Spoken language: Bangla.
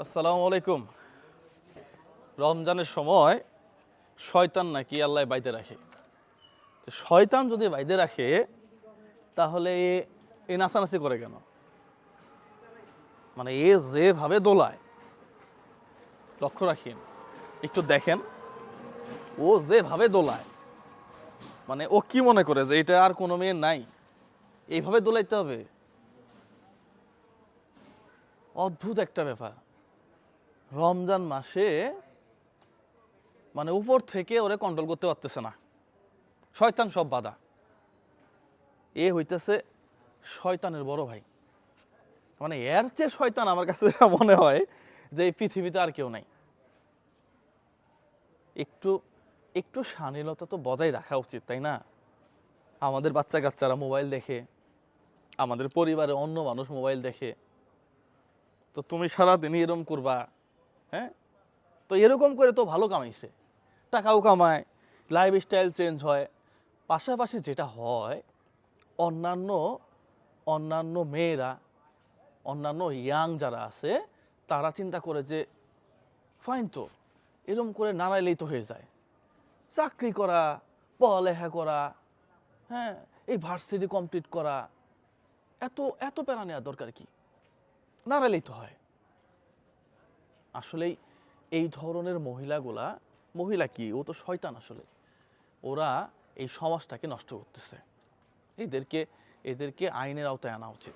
আসসালামু আলাইকুম। রমজানের সময় শয়তান নাকি আল্লাহ বাইতে রাখে। তো শয়তান যদি বাইতে রাখে তাহলে এ নাচানাচি করে কেন? মানে এ যেভাবে দোলায়, লক্ষ্য রাখেন, একটু দেখেন, ও যেভাবে দোলায়, মানে ও কি মনে করে যে এটা আর কোনো মেয়ে নাই, এইভাবে দোলাইতে হবে? অদ্ভুত একটা ব্যাপার। রমজান মাসে মানে উপর থেকে ওরে কন্ট্রোল করতে পারতেছে না, শয়তান সব বাধা। এ হইতেছে শয়তানের বড় ভাই। মানে এর চেয়ে শয়তান আমার কাছে মনে হয় যে এই পৃথিবীতে আর কেউ নাই। একটু একটু শালীনতা তো বজায় রাখা উচিত, তাই না? আমাদের বাচ্চা কাচ্চারা মোবাইল দেখে, আমাদের পরিবারের অন্য মানুষ মোবাইল দেখে, তো তুমি সারাদিন এরকম করবা? হ্যাঁ, তো এরকম করে তো ভালো কামাইছে, টাকাও কামায়, লাইফস্টাইল চেঞ্জ হয়। পাশাপাশি যেটা হয়, অন্যান্য অন্যান্য মেয়েরা, অন্যান্য ইয়াং যারা আছে, তারা চিন্তা করে যে ফাইন তো, এরকম করে নাড়াইলেই তো হয়ে যায়। চাকরি করা, পড়ালেখা করা, হ্যাঁ, এই ভার্সিটি কমপ্লিট করা, এত এত প্যারা নেওয়ার দরকার কি? নাড়াইলেই তো হয়। আসলেই এই ধরনের মহিলাগুলা, মহিলা কি, ও তো শয়তান আসলে। ওরা এই সমাজটাকে নষ্ট করতেছে। এদেরকে এদেরকে আইনের আওতায় আনা উচিত।